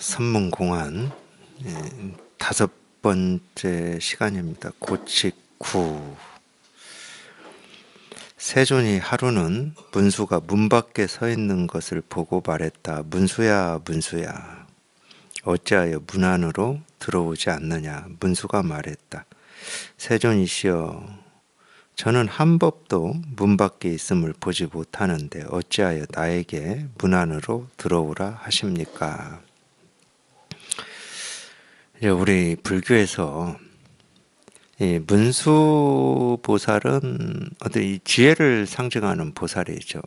선문공안 다섯 번째 시간입니다. 고칙 9. 세존이 하루는 문수가 문 밖에 서 있는 것을 보고 말했다. 문수야, 문수야, 어찌하여 문 안으로 들어오지 않느냐. 문수가 말했다. 세존이시여, 저는 한 법도 문 밖에 있음을 보지 못하는데 어찌하여 나에게 문 안으로 들어오라 하십니까? 우리 불교에서 이 문수보살은 어떤 이 지혜를 상징하는 보살이죠.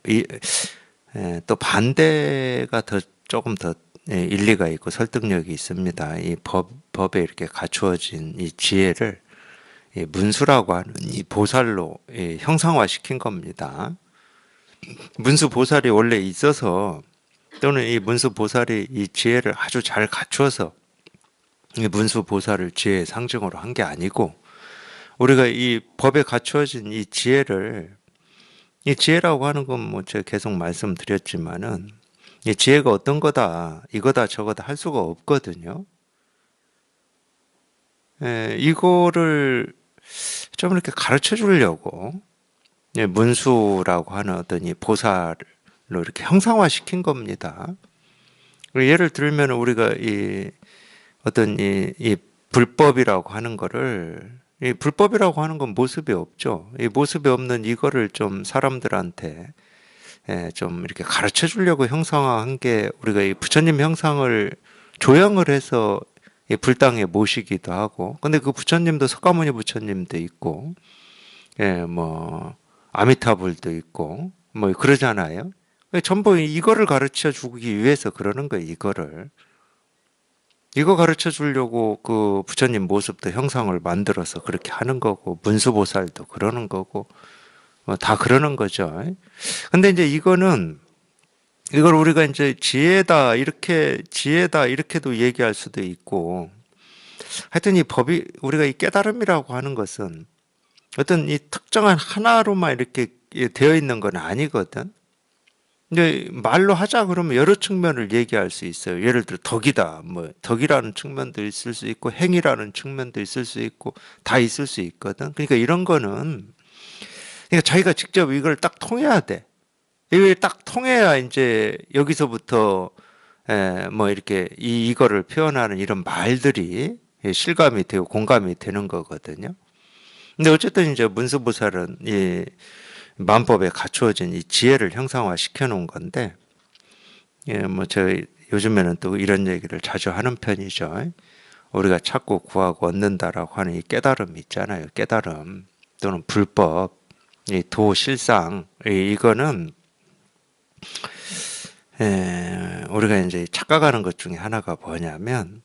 또 반대가 조금 더 일리가 있고 설득력이 있습니다. 이 법에 이렇게 갖추어진 이 지혜를 이 문수라고 하는 이 보살로 형상화시킨 겁니다. 문수 보살이 원래 있어서, 또는 이 문수 보살이 이 지혜를 아주 잘 갖추어서 이 문수 보살을 지혜의 상징으로 한 게 아니고, 우리가 이 법에 갖추어진 이 지혜라고 하는 건 뭐 제가 계속 말씀드렸지만은, 이 지혜가 어떤 거다, 이거다 저거다 할 수가 없거든요. 이거를 좀 이렇게 가르쳐 주려고 문수라고 하는 어떤 이 보살로 이렇게 형상화시킨 겁니다. 예를 들면 우리가 어떤 이 불법이라고 하는 거를, 이 불법이라고 하는 건 모습이 없죠. 이 모습이 없는 이거를 좀 사람들한테 좀 이렇게 가르쳐 주려고 형상화한 게, 우리가 이 부처님 형상을 조형을 해서 이 불당에 모시기도 하고, 근데 그 부처님도 석가모니 부처님도 있고, 뭐 아미타불도 있고, 뭐 그러잖아요. 전부 이거를 가르쳐 주기 위해서 그러는 거예요. 이거 가르쳐 주려고 그 부처님 모습도 형상을 만들어서 그렇게 하는 거고, 문수보살도 그러는 거고, 다 그러는 거죠. 근데 이제 이걸 우리가 이제 지혜다 이렇게도 얘기할 수도 있고, 하여튼 이 법이, 우리가 이 깨달음이라고 하는 것은 어떤 이 특정한 하나로만 이렇게 되어 있는 건 아니거든. 이제 말로 하자 그러면 여러 측면을 얘기할 수 있어요. 예를 들어 덕이다, 뭐 덕이라는 측면도 있을 수 있고, 행위라는 측면도 있을 수 있고, 다 있을 수 있거든. 그러니까 이런 거는, 그러니까 자기가 직접 이걸 딱 통해야 돼. 이걸 딱 통해야 이제 여기서부터 뭐 이렇게 이거를 표현하는 이런 말들이 실감이 되고 공감이 되는 거거든요. 근데 어쨌든 이제 문수보살은 이 만법에 갖추어진 이 지혜를 형상화 시켜 놓은 건데, 뭐 저희 요즘에는 또 이런 얘기를 자주 하는 편이죠. 우리가 찾고 구하고 얻는다라고 하는 이 깨달음 있잖아요. 깨달음 또는 불법, 이 도실상, 이거는 우리가 이제 착각하는 것 중에 하나가 뭐냐면,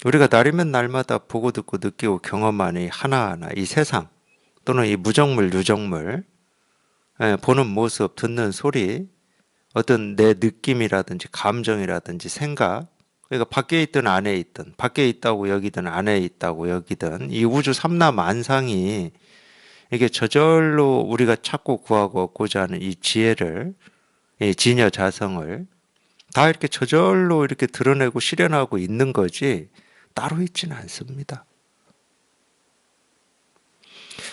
우리가 날이면 날마다 보고 듣고 느끼고 경험하는 이 하나하나, 이 세상 또는 이 무정물 유정물, 보는 모습, 듣는 소리, 어떤 내 느낌이라든지 감정이라든지 생각, 그러니까 밖에 있든 안에 있든, 밖에 있다고 여기든 안에 있다고 여기든, 이 우주 삼라만상이 이게 저절로 우리가 찾고 구하고 얻고자 하는 이 지혜를, 이 진여자성을 다 이렇게 저절로 이렇게 드러내고 실현하고 있는 거지 따로 있지는 않습니다.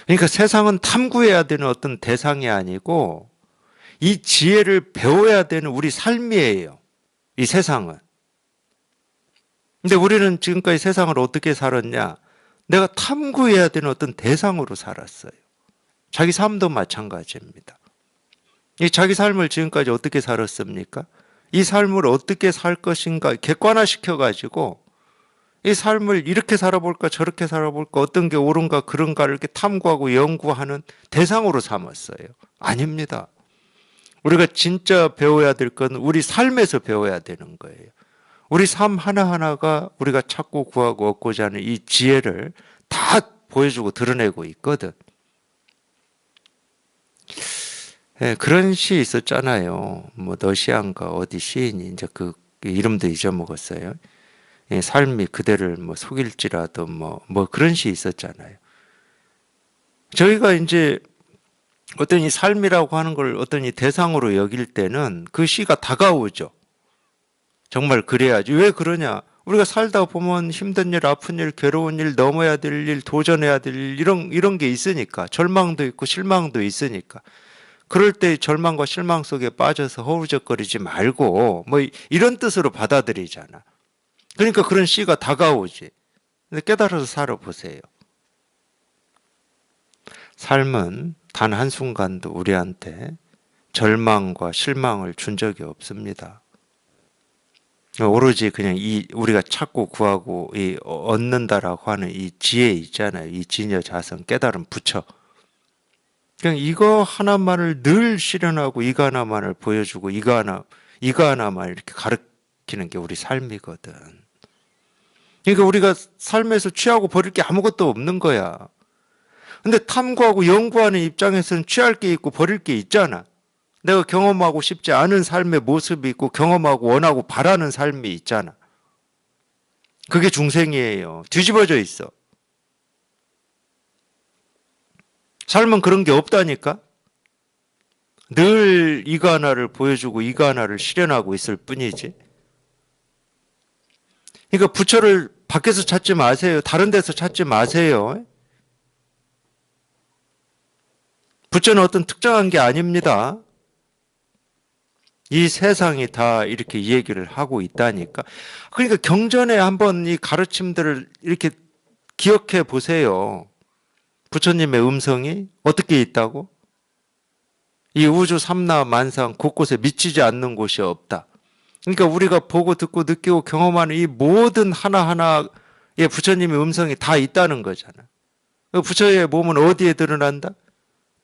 그러니까 세상은 탐구해야 되는 어떤 대상이 아니고, 이 지혜를 배워야 되는 우리 삶이에요. 이 세상은. 근데 우리는 지금까지 세상을 어떻게 살았냐? 내가 탐구해야 되는 어떤 대상으로 살았어요. 자기 삶도 마찬가지입니다. 이 자기 삶을 지금까지 어떻게 살았습니까? 이 삶을 어떻게 살 것인가 객관화시켜가지고, 이 삶을 이렇게 살아볼까 저렇게 살아볼까, 어떤 게 옳은가 그런가를 이렇게 탐구하고 연구하는 대상으로 삼았어요. 아닙니다. 우리가 진짜 배워야 될 건 우리 삶에서 배워야 되는 거예요. 우리 삶 하나하나가 우리가 찾고 구하고 얻고자 하는 이 지혜를 다 보여주고 드러내고 있거든. 그런 시 있었잖아요. 뭐 너시안가 어디 시인이, 이제 그 이름도 잊어먹었어요. 삶이 그대를 뭐 속일지라도 뭐 그런 시 있었잖아요. 저희가 이제 어떤 이 삶이라고 하는 걸 어떤 이 대상으로 여길 때는 그 시가 다가오죠. 정말 그래야지. 왜 그러냐? 우리가 살다 보면 힘든 일, 아픈 일, 괴로운 일, 넘어야 될 일, 도전해야 될 일, 이런 게 있으니까. 절망도 있고 실망도 있으니까. 그럴 때 절망과 실망 속에 빠져서 허우적거리지 말고, 뭐, 이런 뜻으로 받아들이잖아. 그러니까 그런 시가 다가오지. 근데 깨달아서 살아보세요. 삶은 단 한순간도 우리한테 절망과 실망을 준 적이 없습니다. 오로지 그냥 우리가 찾고 구하고 얻는다라고 하는 이 지혜 있잖아요. 이 진여 자성 깨달음 부처. 그냥 이거 하나만을 늘 실현하고 이거 하나만을 보여주고 이거 하나만 이렇게 가르치는 게 우리 삶이거든. 그러니까 우리가 삶에서 취하고 버릴 게 아무것도 없는 거야. 근데 탐구하고 연구하는 입장에서는 취할 게 있고 버릴 게 있잖아. 내가 경험하고 싶지 않은 삶의 모습이 있고 경험하고 원하고 바라는 삶이 있잖아. 그게 중생이에요. 뒤집어져 있어. 삶은 그런 게 없다니까? 늘 이거 하나를 보여주고 이거 하나를 실현하고 있을 뿐이지. 그러니까 부처를 밖에서 찾지 마세요. 다른 데서 찾지 마세요. 부처는 어떤 특정한 게 아닙니다. 이 세상이 다 이렇게 얘기를 하고 있다니까. 그러니까 경전에 한번 이 가르침들을 이렇게 기억해 보세요. 부처님의 음성이 어떻게 있다고? 이 우주 삼라 만상 곳곳에 미치지 않는 곳이 없다. 그러니까 우리가 보고 듣고 느끼고 경험하는 이 모든 하나하나의 부처님의 음성이 다 있다는 거잖아. 부처의 몸은 어디에 드러난다?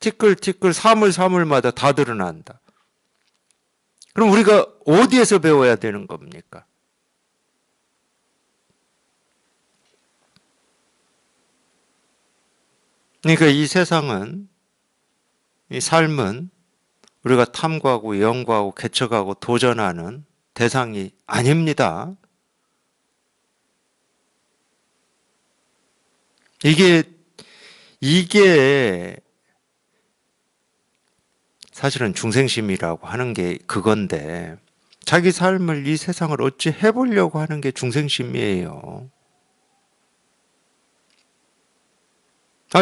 티끌티끌 사물사물마다 다 드러난다. 그럼 우리가 어디에서 배워야 되는 겁니까? 그러니까 이 세상은, 이 삶은 우리가 탐구하고 연구하고 개척하고 도전하는 대상이 아닙니다. 이게 사실은 중생심이라고 하는 게 그건데, 자기 삶을 이 세상을 어찌 해보려고 하는 게 중생심이에요.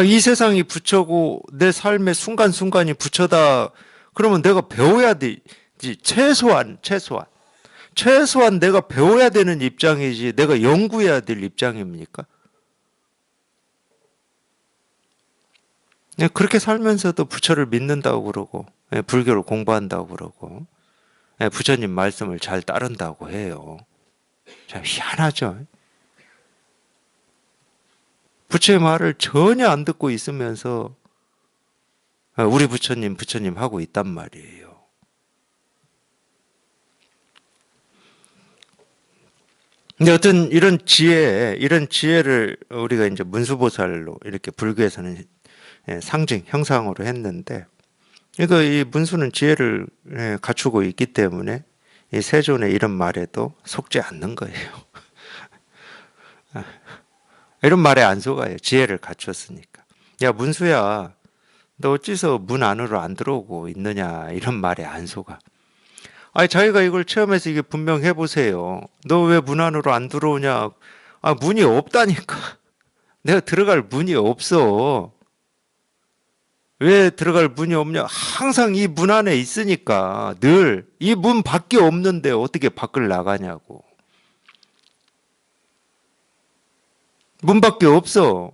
이 세상이 부처고 내 삶의 순간순간이 부처다. 그러면 내가 배워야 되지. 최소한 내가 배워야 되는 입장이지 내가 연구해야 될 입장입니까? 그렇게 살면서도 부처를 믿는다고 그러고 불교를 공부한다고 그러고 부처님 말씀을 잘 따른다고 해요. 참 희한하죠. 부처의 말을 전혀 안 듣고 있으면서 우리 부처님 하고 있단 말이에요. 근데 어떤 이런 지혜를 우리가 이제 문수보살로 이렇게 불교에서는 상징, 형상으로 했는데, 그러니까 이 문수는 지혜를 갖추고 있기 때문에 이 세존의 이런 말에도 속지 않는 거예요. 이런 말에 안 속아요. 지혜를 갖췄으니까. 야, 문수야, 너 어째서 문 안으로 안 들어오고 있느냐, 이런 말에 안 속아. 아니, 자기가 이걸 체험해서 이게 분명 해보세요. 너 왜 문 안으로 안 들어오냐? 문이 없다니까. 내가 들어갈 문이 없어. 왜 들어갈 문이 없냐? 항상 이 문 안에 있으니까 늘 이 문 밖에 없는데 어떻게 밖을 나가냐고. 문 밖에 없어.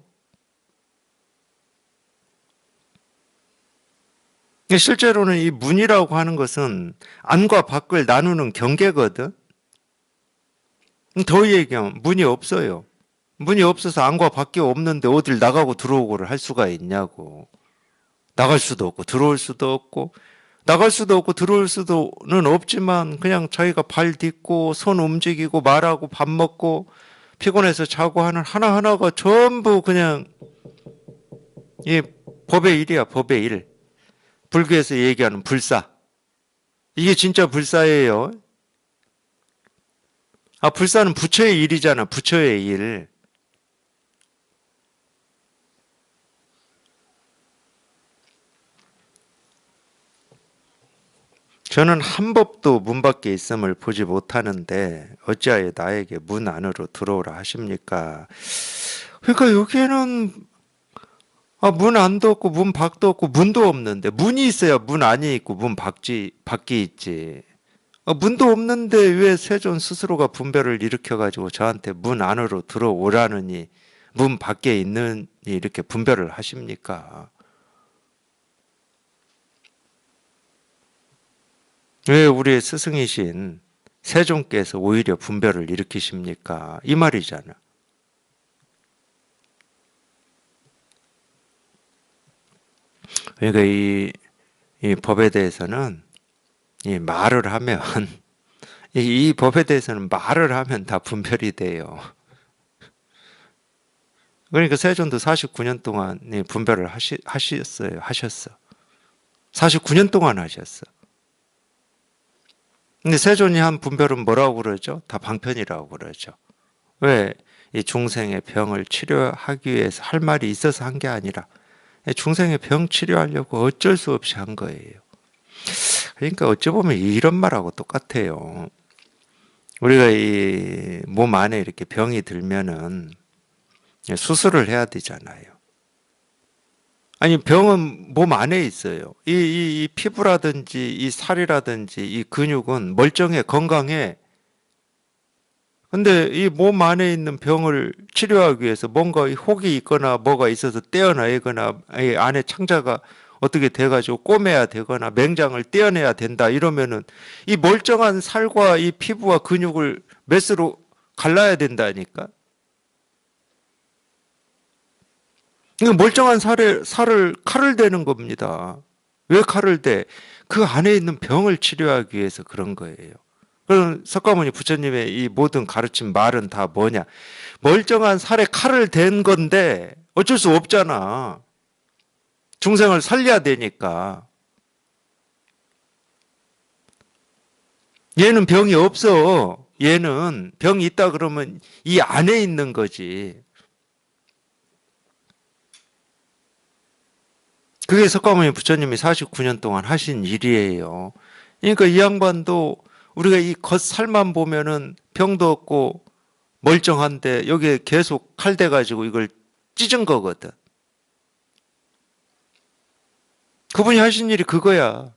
실제로는 이 문이라고 하는 것은 안과 밖을 나누는 경계거든. 더 얘기하면 문이 없어요. 문이 없어서 안과 밖에 없는데 어딜 나가고 들어오고를 할 수가 있냐고. 나갈 수도 없고 들어올 수도 없고 나갈 수도 없고 들어올 수도는 없지만 그냥 자기가 발 딛고 손 움직이고 말하고 밥 먹고 피곤해서 자고 하는 하나하나가 전부 그냥 이 법의 일이야, 법의 일. 불교에서 얘기하는 불사. 이게 진짜 불사예요. 불사는 부처의 일이잖아, 부처의 일. 저는 한 법도 문 밖에 있음을 보지 못하는데 어찌하여 나에게 문 안으로 들어오라 하십니까? 그러니까 여기에는 문 안도 없고 문 밖도 없고 문도 없는데 문이 있어야 문 안이 있고 문 밖이 있지. 문도 없는데 왜 세존 스스로가 분별을 일으켜가지고 저한테 문 안으로 들어오라느니 문 밖에 있느니 이렇게 분별을 하십니까? 왜 우리의 스승이신 세존께서 오히려 분별을 일으키십니까? 이 말이잖아. 그러니까 이 법에 대해서는 이 말을 하면 이 법에 대해서는 말을 하면 다 분별이 돼요. 그러니까 세존도 49년 동안 분별을 하셨어. 49년 동안 하셨어. 근데 세존이 한 분별은 뭐라고 그러죠? 다 방편이라고 그러죠. 왜? 이 중생의 병을 치료하기 위해서 할 말이 있어서 한 게 아니라 중생의 병 치료하려고 어쩔 수 없이 한 거예요. 그러니까 어찌 보면 이런 말하고 똑같아요. 우리가 이 몸 안에 이렇게 병이 들면은 수술을 해야 되잖아요. 아니, 병은 몸 안에 있어요. 이 피부라든지 이 살이라든지 이 근육은 멀쩡해, 건강해. 근데 이 몸 안에 있는 병을 치료하기 위해서 뭔가 혹이 있거나 뭐가 있어서 떼어내거나 이 안에 창자가 어떻게 돼가지고 꼬매야 되거나 맹장을 떼어내야 된다 이러면은 이 멀쩡한 살과 이 피부와 근육을 메스로 갈라야 된다니까. 이거 멀쩡한 살을 칼을 대는 겁니다. 왜 칼을 대? 그 안에 있는 병을 치료하기 위해서 그런 거예요. 그럼 석가모니 부처님의 이 모든 가르침 말은 다 뭐냐? 멀쩡한 살에 칼을 댄 건데 어쩔 수 없잖아. 중생을 살려야 되니까. 얘는 병이 없어. 얘는 병이 있다 그러면 이 안에 있는 거지. 그게 석가모니 부처님이 49년 동안 하신 일이에요. 그러니까 이 양반도 우리가 이 겉살만 보면은 병도 없고 멀쩡한데 여기에 계속 칼 대가지고 이걸 찢은 거거든. 그분이 하신 일이 그거야.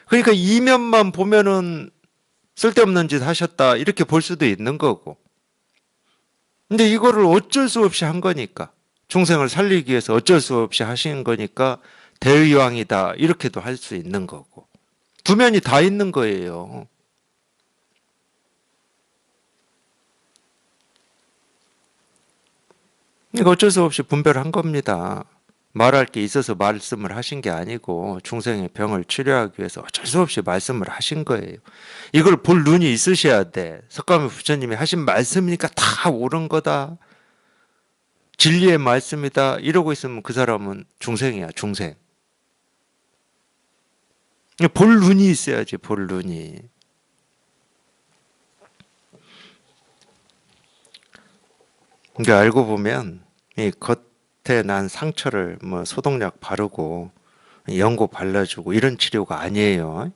그러니까 이면만 보면은 쓸데없는 짓 하셨다 이렇게 볼 수도 있는 거고. 근데 이거를 어쩔 수 없이 한 거니까. 중생을 살리기 위해서 어쩔 수 없이 하신 거니까 대의왕이다 이렇게도 할 수 있는 거고. 두 면이 다 있는 거예요. 이거 어쩔 수 없이 분별한 겁니다. 말할 게 있어서 말씀을 하신 게 아니고 중생의 병을 치료하기 위해서 어쩔 수 없이 말씀을 하신 거예요. 이걸 볼 눈이 있으셔야 돼. 석가모니 부처님이 하신 말씀이니까 다 옳은 거다. 진리의 말씀이다. 이러고 있으면 그 사람은 중생이야, 중생. 볼 눈이 있어야지, 볼 눈이. 그러니까 알고 보면 이 겉에 난 상처를 뭐 소독약 바르고 연고 발라주고 이런 치료가 아니에요.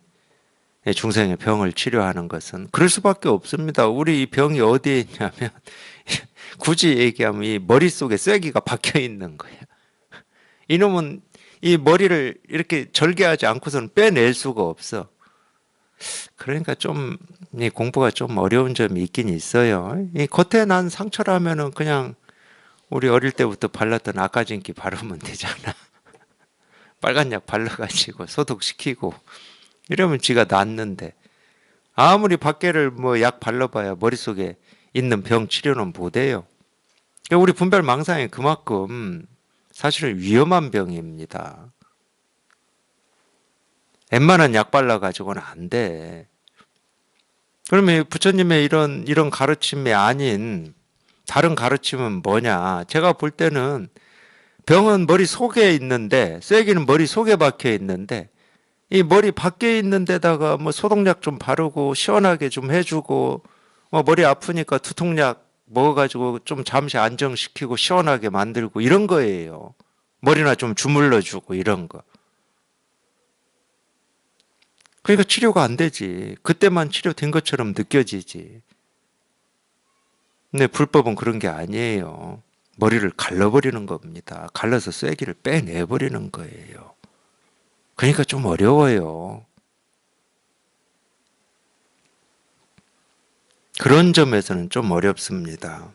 중생의 병을 치료하는 것은 그럴 수밖에 없습니다. 우리 이 병이 어디에 있냐면 굳이 얘기하면 이 머릿속에 쐐기가 박혀 있는 거예요. 이놈은 이 머리를 이렇게 절개하지 않고서는 빼낼 수가 없어. 그러니까 좀 이 공부가 좀 어려운 점이 있긴 있어요. 이 겉에 난 상처라면은 그냥 우리 어릴 때부터 발랐던 아까진기 바르면 되잖아. 빨간 약 발라가지고 소독시키고 이러면 쥐가 낫는데 아무리 밖에를 뭐 약 발라봐야 머릿속에 있는 병 치료는 못해요. 우리 분별망상이 그만큼 사실은 위험한 병입니다. 웬만한 약 발라가지고는 안 돼. 그러면 부처님의 이런 가르침이 아닌 다른 가르침은 뭐냐? 제가 볼 때는 병은 머리 속에 있는데 쐐기는 머리 속에 박혀 있는데 이 머리 밖에 있는 데다가 뭐 소독약 좀 바르고 시원하게 좀 해주고 뭐 머리 아프니까 두통약 먹어가지고 좀 잠시 안정시키고 시원하게 만들고 이런 거예요. 머리나 좀 주물러주고 이런 거. 그러니까 치료가 안 되지. 그때만 치료된 것처럼 느껴지지. 근데 불법은 그런 게 아니에요. 머리를 갈라버리는 겁니다. 갈라서 쐐기를 빼내버리는 거예요. 그러니까 좀 어려워요. 그런 점에서는 좀 어렵습니다.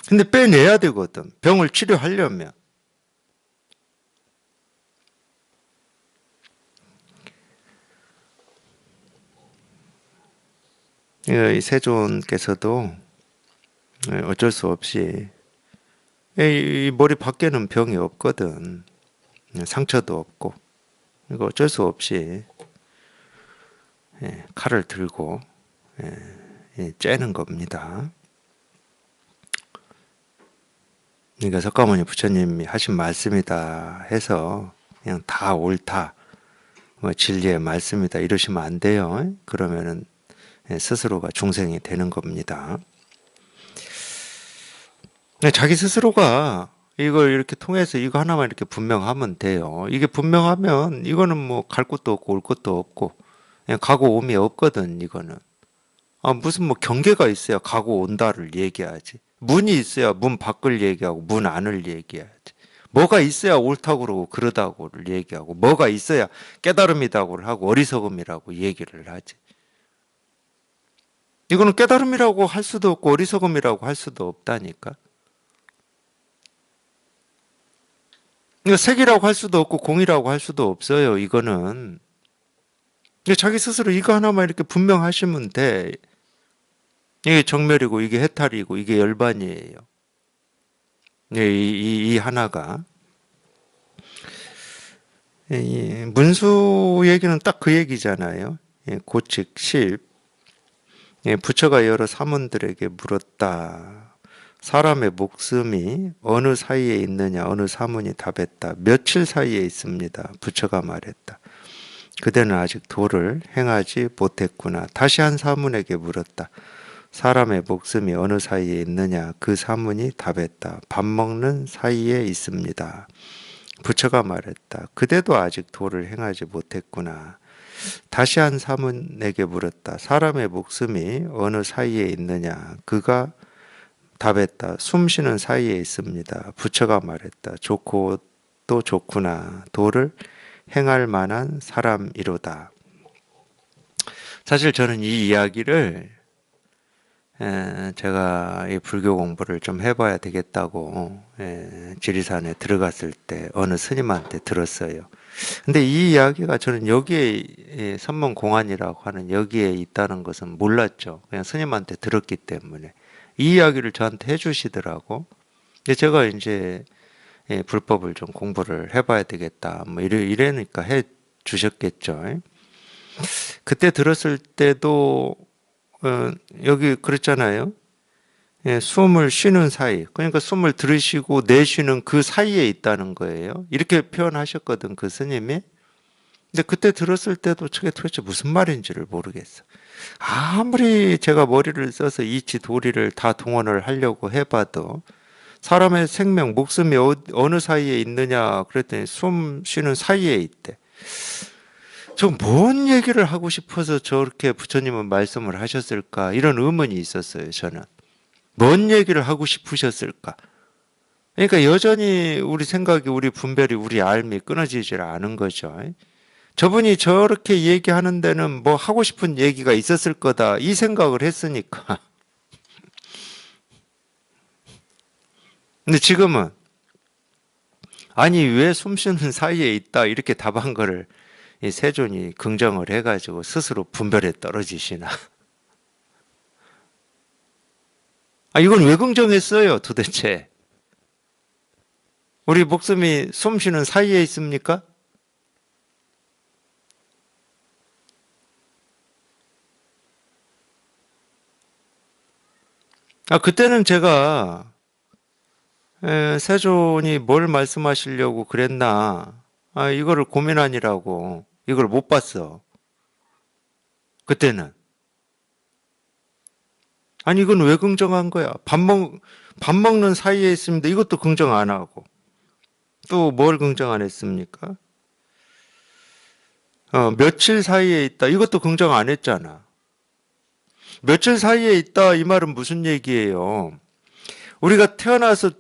근데 빼내야 되거든. 병을 치료하려면. 이 세존께서도 어쩔 수 없이 이 머리 밖에는 병이 없거든. 상처도 없고. 이거 어쩔 수 없이 칼을 들고 째는 겁니다. 그러니까 석가모니 부처님이 하신 말씀이다 해서 그냥 다 옳다, 뭐 진리의 말씀이다 이러시면 안 돼요. 그러면은 스스로가 중생이 되는 겁니다. 자기 스스로가 이걸 이렇게 통해서 이거 하나만 이렇게 분명하면 돼요. 이게 분명하면 이거는 뭐 갈 곳도 없고 올 곳도 없고 그냥 가고 오미 없거든. 이거는 무슨 뭐 경계가 있어야 가고 온다를 얘기하지. 문이 있어야 문 밖을 얘기하고 문 안을 얘기하지. 뭐가 있어야 옳다고 그러고 그러다고를 얘기하고 뭐가 있어야 깨달음이라고 하고 어리석음이라고 얘기를 하지. 이거는 깨달음이라고 할 수도 없고 어리석음이라고 할 수도 없다니까. 그러니까 색이라고 할 수도 없고 공이라고 할 수도 없어요. 이거는 자기 스스로 이거 하나만 이렇게 분명하시면 돼. 이게 정멸이고 이게 해탈이고 이게 열반이에요. 이 하나가. 이 문수 얘기는 딱 그 얘기잖아요. 고칙 10. 부처가 여러 사문들에게 물었다. 사람의 목숨이 어느 사이에 있느냐? 어느 사문이 답했다. 며칠 사이에 있습니다. 부처가 말했다. 그대는 아직 도를 행하지 못했구나. 다시 한 사문에게 물었다. 사람의 목숨이 어느 사이에 있느냐? 그 사문이 답했다. 밥 먹는 사이에 있습니다. 부처가 말했다. 그대도 아직 도를 행하지 못했구나. 다시 한 사문에게 물었다. 사람의 목숨이 어느 사이에 있느냐? 그가 답했다. 숨 쉬는 사이에 있습니다. 부처가 말했다. 좋고 또 좋구나. 도를 행할 만한 사람이로다. 사실 저는 이 이야기를 제가 이 불교 공부를 좀 해봐야 되겠다고 지리산에 들어갔을 때 어느 스님한테 들었어요. 근데 이 이야기가 저는 여기에 선문공안이라고 하는 여기에 있다는 것은 몰랐죠. 그냥 스님한테 들었기 때문에 이 이야기를 저한테 해주시더라고. 근데 제가 이제 불법을 좀 공부를 해봐야 되겠다. 뭐 이래니까 해 주셨겠죠. 그때 들었을 때도 여기 그랬잖아요. 숨을 쉬는 사이. 그러니까 숨을 들이쉬고 내쉬는 그 사이에 있다는 거예요. 이렇게 표현하셨거든, 그 스님이. 근데 그때 들었을 때도 저게 도대체 무슨 말인지를 모르겠어. 아무리 제가 머리를 써서 이치 도리를 다 동원을 하려고 해봐도 사람의 생명, 목숨이 어느 사이에 있느냐 그랬더니 숨 쉬는 사이에 있대. 저 뭔 얘기를 하고 싶어서 저렇게 부처님은 말씀을 하셨을까? 이런 의문이 있었어요, 저는. 뭔 얘기를 하고 싶으셨을까? 그러니까 여전히 우리 생각이, 우리 분별이, 우리 알미 끊어지질 않은 거죠. 저분이 저렇게 얘기하는 데는 뭐 하고 싶은 얘기가 있었을 거다. 이 생각을 했으니까. 근데 지금은 아니 왜 숨쉬는 사이에 있다 이렇게 답한 거를 이 세존이 긍정을 해가지고 스스로 분별에 떨어지시나? 이건 왜 긍정했어요 도대체? 우리 목숨이 숨쉬는 사이에 있습니까? 그때는 제가 세존이 뭘 말씀하시려고 그랬나? 이거를 고민하니라고 이걸 못 봤어. 그때는. 아니 이건 왜 긍정한 거야? 밥 먹는 사이에 있습니다. 이것도 긍정 안 하고 또 뭘 긍정 안 했습니까? 며칠 사이에 있다. 이것도 긍정 안 했잖아. 며칠 사이에 있다. 이 말은 무슨 얘기예요? 우리가 태어나서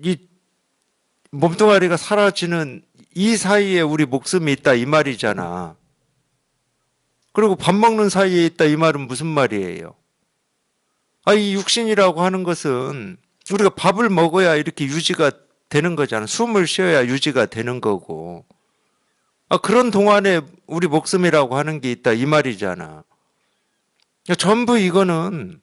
이 몸뚱아리가 사라지는 이 사이에 우리 목숨이 있다. 이 말이잖아. 그리고 밥 먹는 사이에 있다. 이 말은 무슨 말이에요? 이 육신이라고 하는 것은 우리가 밥을 먹어야 이렇게 유지가 되는 거잖아. 숨을 쉬어야 유지가 되는 거고. 그런 동안에 우리 목숨이라고 하는 게 있다. 이 말이잖아. 전부 이거는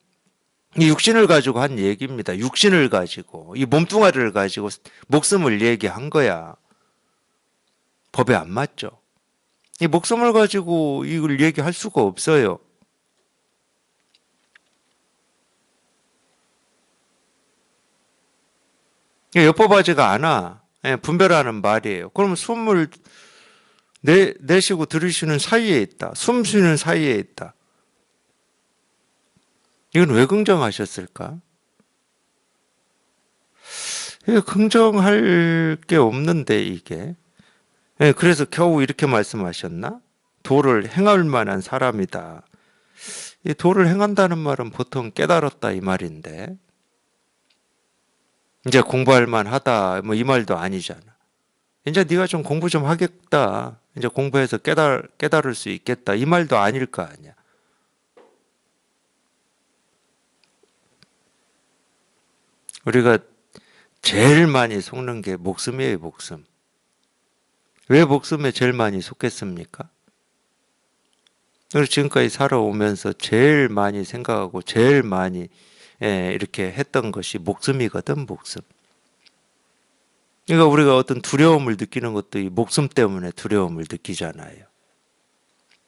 이 육신을 가지고 한 얘기입니다. 육신을 가지고, 이 몸뚱아리를 가지고 목숨을 얘기한 거야. 법에 안 맞죠. 이 목숨을 가지고 이걸 얘기할 수가 없어요. 엿법하지가 않아. 분별하는 말이에요. 그러면 숨을 내쉬고 들이쉬는 사이에 있다. 숨 쉬는 사이에 있다. 이건 왜 긍정하셨을까? 긍정할 게 없는데 이게. 그래서 겨우 이렇게 말씀하셨나? 도를 행할 만한 사람이다. 이 도를 행한다는 말은 보통 깨달았다 이 말인데 이제 공부할 만하다 뭐 이 말도 아니잖아. 이제 네가 좀 공부 좀 하겠다. 이제 공부해서 깨달을 수 있겠다. 이 말도 아닐 거 아니야. 우리가 제일 많이 속는 게 목숨이에요, 목숨. 왜 목숨에 제일 많이 속겠습니까? 그래서 지금까지 살아오면서 제일 많이 생각하고 제일 많이 이렇게 했던 것이 목숨이거든, 목숨. 그러니까 우리가 어떤 두려움을 느끼는 것도 이 목숨 때문에 두려움을 느끼잖아요.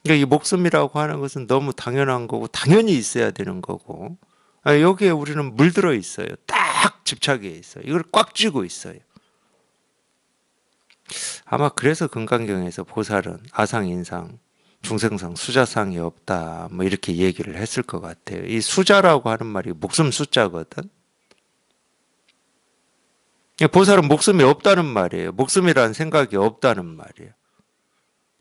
그러니까 이 목숨이라고 하는 것은 너무 당연한 거고 당연히 있어야 되는 거고 여기에 우리는 물들어 있어요. 딱 집착해 있어요. 이걸 꽉 쥐고 있어요. 아마 그래서 금강경에서 보살은 아상인상, 중생상, 수자상이 없다 뭐 이렇게 얘기를 했을 것 같아요. 이 수자라고 하는 말이 목숨 숫자거든. 보살은 목숨이 없다는 말이에요. 목숨이라는 생각이 없다는 말이에요.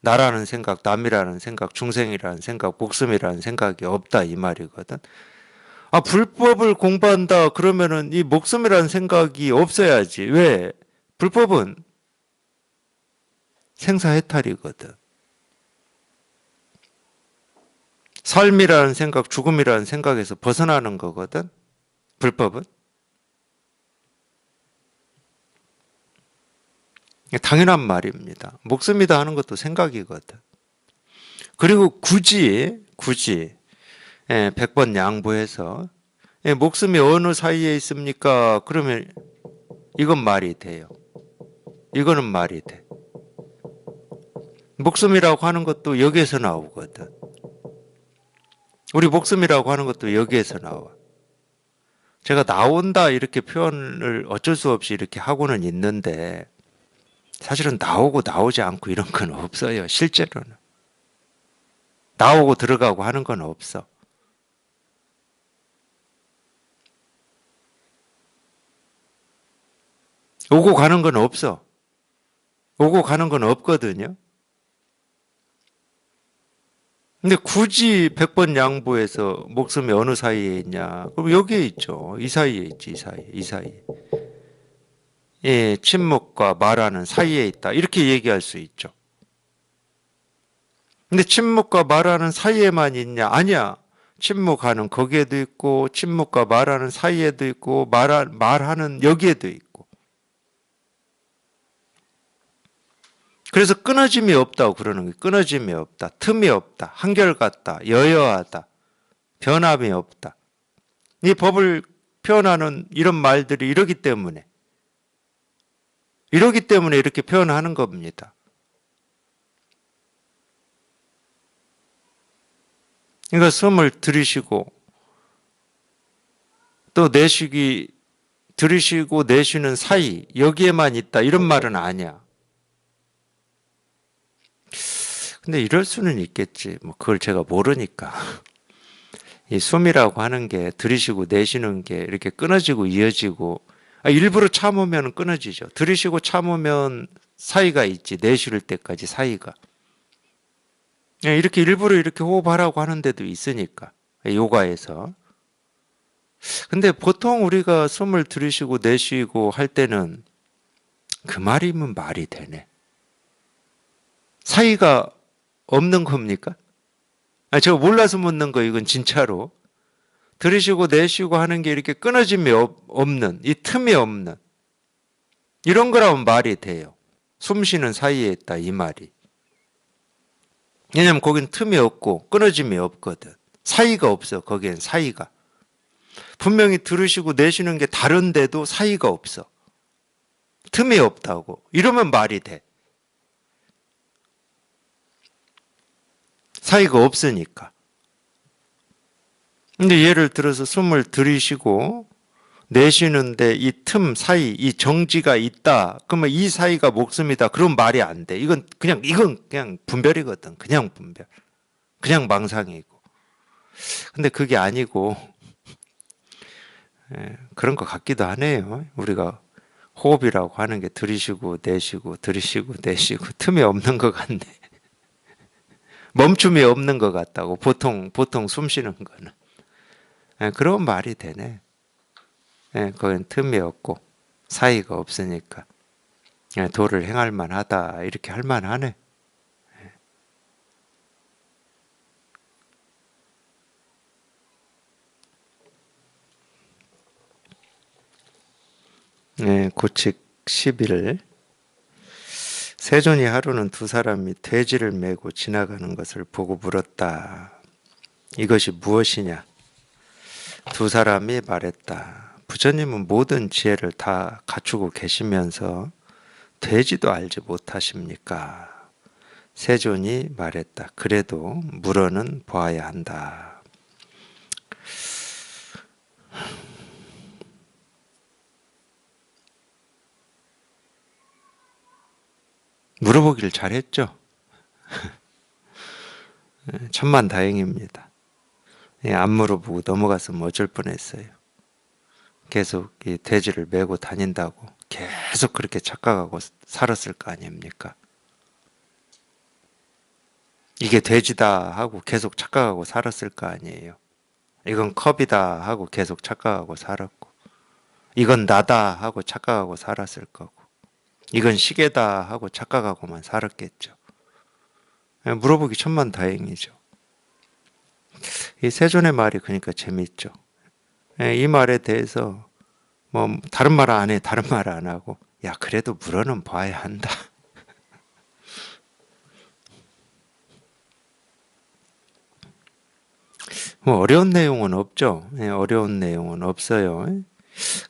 나라는 생각, 남이라는 생각, 중생이라는 생각, 목숨이라는 생각이 없다 이 말이거든. 불법을 공부한다 그러면은 이 목숨이라는 생각이 없어야지. 왜? 불법은 생사해탈이거든. 삶이라는 생각, 죽음이라는 생각에서 벗어나는 거거든. 불법은. 당연한 말입니다. 목숨이다 하는 것도 생각이거든. 그리고 굳이 100번 양보해서 목숨이 어느 사이에 있습니까? 그러면 이건 말이 돼요. 이거는 말이 돼. 목숨이라고 하는 것도 여기에서 나오거든. 우리 목숨이라고 하는 것도 여기에서 나와. 제가 나온다 이렇게 표현을 어쩔 수 없이 이렇게 하고는 있는데 사실은 나오고 나오지 않고 이런 건 없어요. 실제로는. 나오고 들어가고 하는 건 없어. 오고 가는 건 없어. 오고 가는 건 없거든요. 근데 굳이 100번 양보해서 목숨이 어느 사이에 있냐? 그럼 여기에 있죠. 이 사이에 있지, 이 사이에. 침묵과 말하는 사이에 있다. 이렇게 얘기할 수 있죠. 근데 침묵과 말하는 사이에만 있냐? 아니야. 침묵하는 거기에도 있고, 침묵과 말하는 사이에도 있고, 말하는 여기에도 있고. 그래서 끊어짐이 없다고 그러는 거예요. 끊어짐이 없다. 틈이 없다. 한결같다. 여여하다. 변함이 없다. 이 법을 표현하는 이런 말들이 이러기 때문에 이렇게 표현하는 겁니다. 그러니까 숨을 들이쉬고 또 들이쉬고 내쉬는 사이 여기에만 있다 이런 말은 아니야. 근데 이럴 수는 있겠지. 뭐 그걸 제가 모르니까. 이 숨이라고 하는 게 들이쉬고 내쉬는 게 이렇게 끊어지고 이어지고 일부러 참으면 끊어지죠. 들이쉬고 참으면 사이가 있지. 내쉴 때까지 사이가. 이렇게 일부러 이렇게 호흡하라고 하는 데도 있으니까. 요가에서. 근데 보통 우리가 숨을 들이쉬고 내쉬고 할 때는 그 말이면 말이 되네. 사이가 없는 겁니까? 제가 몰라서 묻는 거 이건 진짜로. 들이쉬고 내쉬고 하는 게 이렇게 끊어짐이 없는, 이 틈이 없는 이런 거라면 말이 돼요. 숨 쉬는 사이에 있다 이 말이. 왜냐면 거긴 틈이 없고 끊어짐이 없거든. 사이가 없어. 거기엔 사이가. 분명히 들으시고 내쉬는 게 다른데도 사이가 없어. 틈이 없다고. 이러면 말이 돼. 사이가 없으니까. 근데 예를 들어서 숨을 들이쉬고 내쉬는데 이 틈 사이, 이 정지가 있다. 그러면 이 사이가 목숨이다. 그럼 말이 안 돼. 이건 그냥 분별이거든. 그냥 분별. 그냥 망상이고. 근데 그게 아니고, 그런 것 같기도 하네요. 우리가 호흡이라고 하는 게 들이쉬고 내쉬고 들이쉬고 내쉬고 틈이 없는 것 같네. 멈춤이 없는 것 같다고. 보통 숨 쉬는 거는. 그런 말이 되네. 거긴 틈이 없고 사이가 없으니까 도를 행할 만하다 이렇게 할 만하네. 고칙 11. 세존이 하루는 두 사람이 돼지를 메고 지나가는 것을 보고 물었다. 이것이 무엇이냐? 두 사람이 말했다. 부처님은 모든 지혜를 다 갖추고 계시면서 돼지도 알지 못하십니까? 세존이 말했다. 그래도 물어는 보아야 한다. 물어보기를 잘했죠? 천만다행입니다. 안 물어보고 넘어갔으면 어쩔 뻔했어요. 계속 이 돼지를 메고 다닌다고 계속 그렇게 착각하고 살았을 거 아닙니까? 이게 돼지다 하고 계속 착각하고 살았을 거 아니에요. 이건 컵이다 하고 계속 착각하고 살았고, 이건 나다 하고 착각하고 살았을 거고, 이건 시계다 하고 착각하고만 살았겠죠. 물어보기 천만다행이죠. 이 세존의 말이 그러니까 재밌죠. 이 말에 대해서 뭐 다른 말 안 해, 다른 말 안 하고, 야 그래도 물어는 봐야 한다. 뭐 어려운 내용은 없죠. 어려운 내용은 없어요.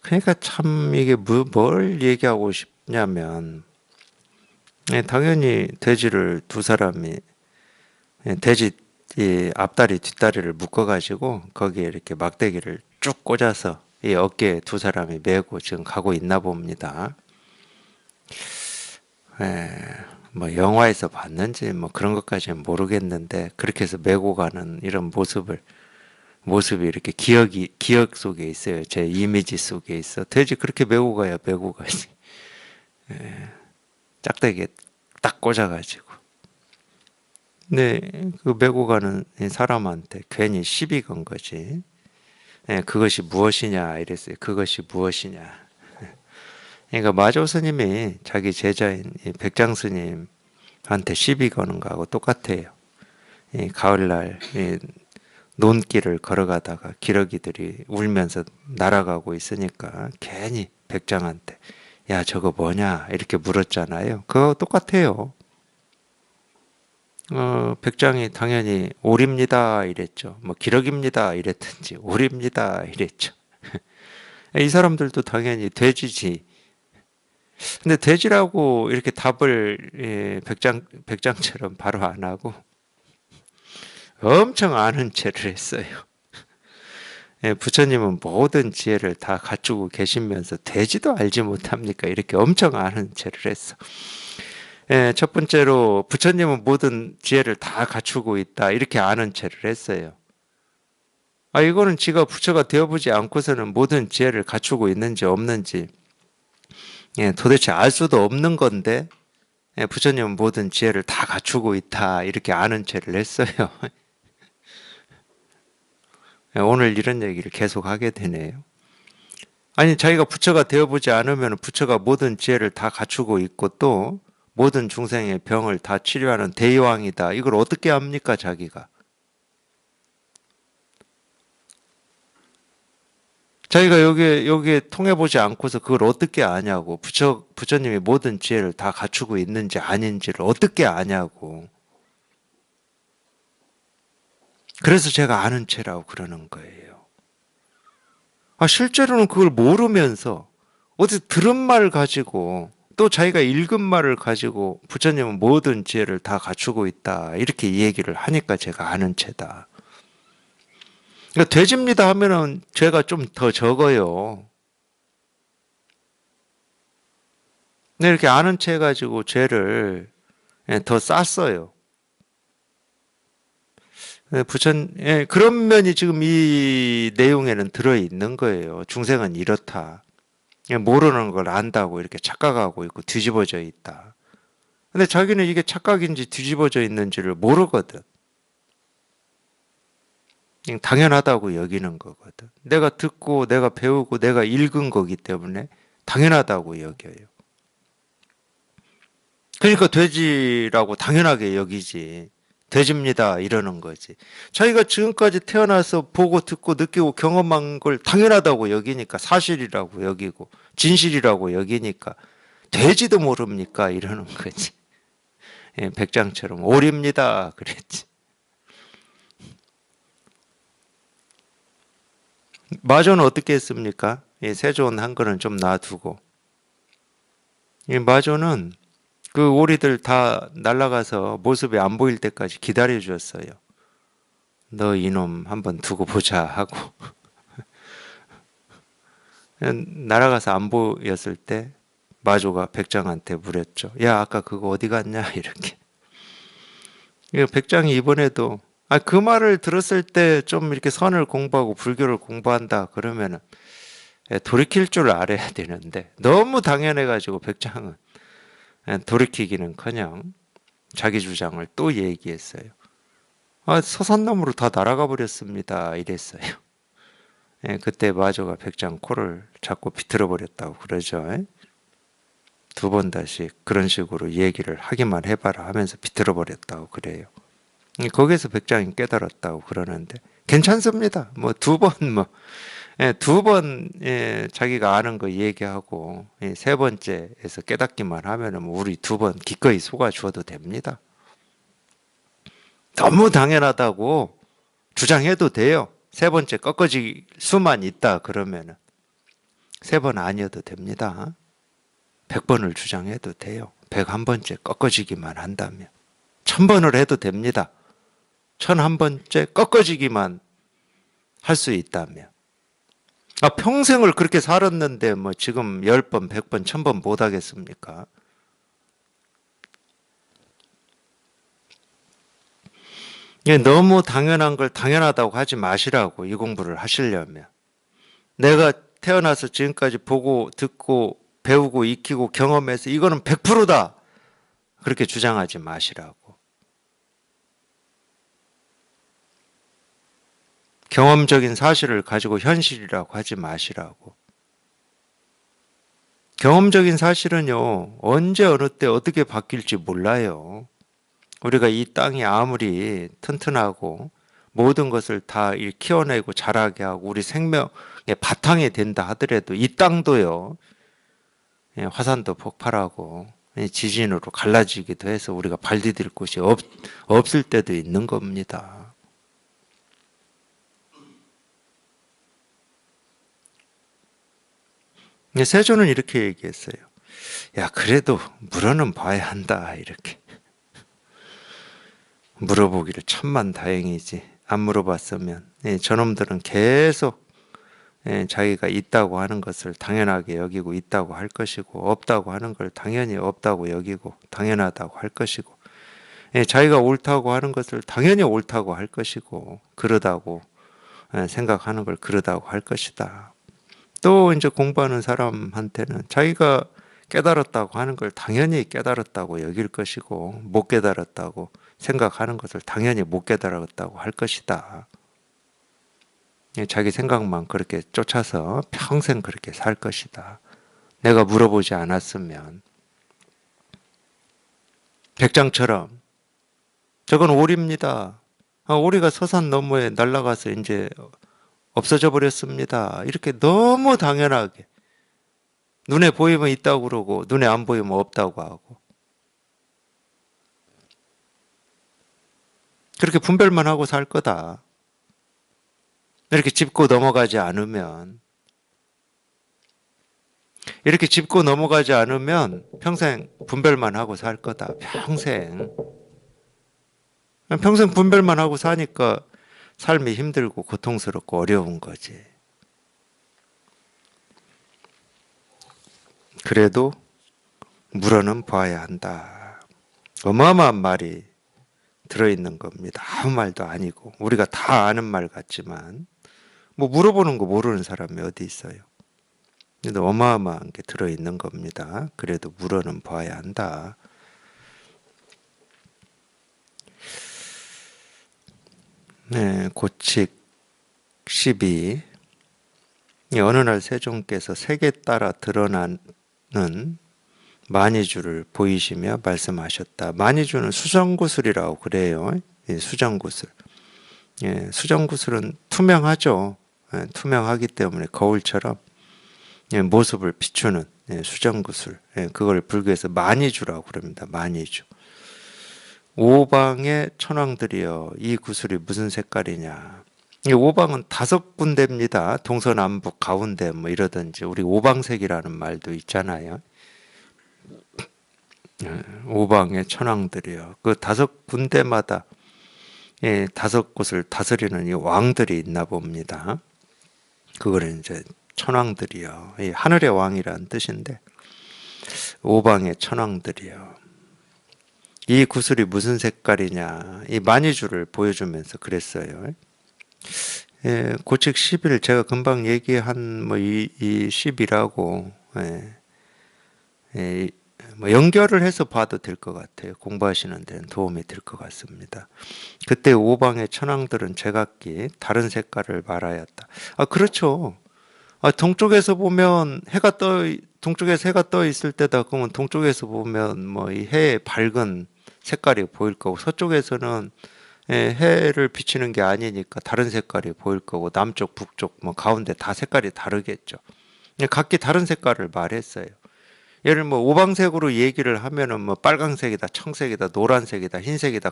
그러니까 참 이게 뭘 얘기하고 싶냐면, 당연히 돼지를 두 사람이 돼지 이 앞다리 뒷다리를 묶어가지고 거기에 이렇게 막대기를 쭉 꽂아서 이 어깨에 두 사람이 메고 지금 가고 있나 봅니다. 뭐 영화에서 봤는지 뭐 그런 것까지는 모르겠는데 그렇게 해서 메고 가는 이런 모습이 이렇게 기억 속에 있어요. 제 이미지 속에 있어. 돼지 그렇게 메고 가야 메고 가지. 짝대기에 딱 꽂아가지고. 네, 그 메고 가는 사람한테 괜히 시비 건 거지. 그것이 무엇이냐 이랬어요. 그것이 무엇이냐. 그러니까 마조 스님이 자기 제자인 백장 스님한테 시비 거는 거하고 똑같아요. 가을날 논길을 걸어가다가 기러기들이 울면서 날아가고 있으니까 괜히 백장한테 야 저거 뭐냐 이렇게 물었잖아요. 그거 똑같아요. 백장이 당연히 오리입니다 이랬죠. 뭐 기러기입니다 이랬든지 오리입니다 이랬죠. 이 사람들도 당연히 돼지지. 근데 돼지라고 이렇게 답을 백장처럼 바로 안 하고 엄청 아는 체를 했어요. 부처님은 모든 지혜를 다 갖추고 계시면서 돼지도 알지 못합니까? 이렇게 엄청 아는 체를 했어. 첫 번째로 부처님은 모든 지혜를 다 갖추고 있다. 이렇게 아는 체를 했어요. 이거는 지가 부처가 되어보지 않고서는 모든 지혜를 갖추고 있는지 없는지 도대체 알 수도 없는 건데 부처님은 모든 지혜를 다 갖추고 있다 이렇게 아는 체를 했어요. 오늘 이런 얘기를 계속 하게 되네요. 아니 자기가 부처가 되어보지 않으면 부처가 모든 지혜를 다 갖추고 있고 또 모든 중생의 병을 다 치료하는 대의왕이다. 이걸 어떻게 합니까 자기가? 자기가 여기에 통해보지 않고서 그걸 어떻게 아냐고. 부처님이 모든 지혜를 다 갖추고 있는지 아닌지를 어떻게 아냐고. 그래서 제가 아는 체라고 그러는 거예요. 실제로는 그걸 모르면서 어디서 들은 말 가지고 또 자기가 읽은 말을 가지고 부처님은 모든 지혜를 다 갖추고 있다. 이렇게 이 얘기를 하니까 제가 아는 체다. 그러니까 되집니다 하면은 죄가 좀 더 적어요. 근데 이렇게 아는 채 가지고 죄를 더 쌌어요. 그런 면이 지금 이 내용에는 들어있는 거예요. 중생은 이렇다. 모르는 걸 안다고 이렇게 착각하고 있고 뒤집어져 있다. 근데 자기는 이게 착각인지 뒤집어져 있는지를 모르거든. 그냥 당연하다고 여기는 거거든. 내가 듣고 내가 배우고 내가 읽은 거기 때문에 당연하다고 여겨요. 그러니까 돼지라고 당연하게 여기지. 돼집니다 이러는 거지. 자기가 지금까지 태어나서 보고 듣고 느끼고 경험한 걸 당연하다고 여기니까 사실이라고 여기고 진실이라고 여기니까 돼지도 모릅니까 이러는 거지. 백장처럼 오립니다 그랬지. 마조는 어떻게 했습니까? 세존 한 거는 좀 놔두고 마조는 그 오리들 다 날아가서 모습이 안 보일 때까지 기다려 주었어요. 너 이놈 한번 두고 보자 하고 날아가서 안 보였을 때 마조가 백장한테 물었죠. 야 아까 그거 어디 갔냐 이렇게. 백장이 이번에도 그 말을 들었을 때 좀 이렇게 선을 공부하고 불교를 공부한다 그러면은 돌이킬 줄 알아야 되는데 너무 당연해가지고 백장은 돌이키기는커녕 자기 주장을 또 얘기했어요. 서산나무로 다 날아가 버렸습니다. 이랬어요. 그때 마조가 백장 코를 잡고 비틀어 버렸다고 그러죠. 두 번 다시 그런 식으로 얘기를 하기만 해봐라 하면서 비틀어 버렸다고 그래요. 거기서 백장이 깨달았다고 그러는데 괜찮습니다. 뭐 두 번 자기가 아는 거 얘기하고 세 번째에서 깨닫기만 하면은 우리 두 번 기꺼이 속아 주어도 됩니다. 너무 당연하다고 주장해도 돼요. 세 번째 꺾어질 수만 있다 그러면은 세 번 아니어도 됩니다. 100번을 주장해도 돼요. 101번째 꺾어지기만 한다면 1000번을 해도 됩니다. 1001번째 꺾어지기만 할 수 있다면 평생을 그렇게 살았는데 뭐 지금 10번, 100번, 1000번 못 하겠습니까? 너무 당연한 걸 당연하다고 하지 마시라고 이 공부를 하시려면 내가 태어나서 지금까지 보고 듣고 배우고 익히고 경험해서 이거는 100%다 그렇게 주장하지 마시라고. 경험적인 사실을 가지고 현실이라고 하지 마시라고. 경험적인 사실은요, 언제 어느 때 어떻게 바뀔지 몰라요. 우리가 이 땅이 아무리 튼튼하고 모든 것을 다 키워내고 자라게 하고 우리 생명의 바탕이 된다 하더라도 이 땅도요, 화산도 폭발하고 지진으로 갈라지기도 해서 우리가 발 디딜 곳이 없을 때도 있는 겁니다. 세조는 이렇게 얘기했어요. 야, 그래도 물어는 봐야 한다. 이렇게. 물어보기를 천만 다행이지. 안 물어봤으면 저놈들은 계속 자기가 있다고 하는 것을 당연하게 여기고 있다고 할 것이고 없다고 하는 걸 당연히 없다고 여기고 당연하다고 할 것이고 자기가 옳다고 하는 것을 당연히 옳다고 할 것이고 그러다고 생각하는 걸 그러다고 할 것이다. 또 이제 공부하는 사람한테는 자기가 깨달았다고 하는 걸 당연히 깨달았다고 여길 것이고 못 깨달았다고 생각하는 것을 당연히 못 깨달았다고 할 것이다. 자기 생각만 그렇게 쫓아서 평생 그렇게 살 것이다. 내가 물어보지 않았으면. 백장처럼 저건 오리입니다. 오리가 서산 너머에 날아가서 이제 없어져 버렸습니다. 이렇게 너무 당연하게 눈에 보이면 있다고 그러고 눈에 안 보이면 없다고 하고 그렇게 분별만 하고 살 거다. 이렇게 짚고 넘어가지 않으면 평생 분별만 하고 살 거다. 평생 분별만 하고 사니까 삶이 힘들고 고통스럽고 어려운 거지. 그래도 물어는 봐야 한다. 어마어마한 말이 들어있는 겁니다. 아무 말도 아니고 우리가 다 아는 말 같지만 뭐 물어보는 거 모르는 사람이 어디 있어요. 근데 어마어마한 게 들어있는 겁니다. 그래도 물어는 봐야 한다. 네, 고칙 12. 어느 날 세종께서 색에 따라 드러나는 만이주를 보이시며 말씀하셨다. 만이주는 수정구슬이라고 그래요. 수정구슬. 수정구슬은 투명하죠. 투명하기 때문에 거울처럼 모습을 비추는 수정구슬. 그걸 불교에서 만이주라고 그럽니다. 만이주. 오방의 천왕들이여 이 구슬이 무슨 색깔이냐. 이 오방은 5군데입니다. 동서남북 가운데 뭐 이러든지 우리 오방색이라는 말도 있잖아요. 오방의 천왕들이여 그 5군데마다 5곳을 다스리는 이 왕들이 있나 봅니다. 그거를 이제 천왕들이여 이 하늘의 왕이라는 뜻인데 오방의 천왕들이여 이 구슬이 무슨 색깔이냐 이 만이주를 보여주면서 그랬어요. 고칙 11 제가 금방 얘기한 뭐 이 10이라고 뭐 연결을 해서 봐도 될 것 같아요. 공부하시는 데는 도움이 될 것 같습니다. 그때 오방의 천왕들은 제각기 다른 색깔을 말하였다. 그렇죠. 동쪽에서 보면 동쪽에서 해가 떠 있을 때다 그러면 동쪽에서 보면 뭐 이 해의 밝은 색깔이 보일 거고 서쪽에서는 해를 비치는 게 아니니까 다른 색깔이 보일 거고 남쪽, 북쪽, 뭐 가운데 다 색깔이 다르겠죠. 각기 다른 색깔을 말했어요. 예를 뭐 오방색으로 얘기를 하면은 뭐 빨강색이다, 청색이다, 노란색이다, 흰색이다,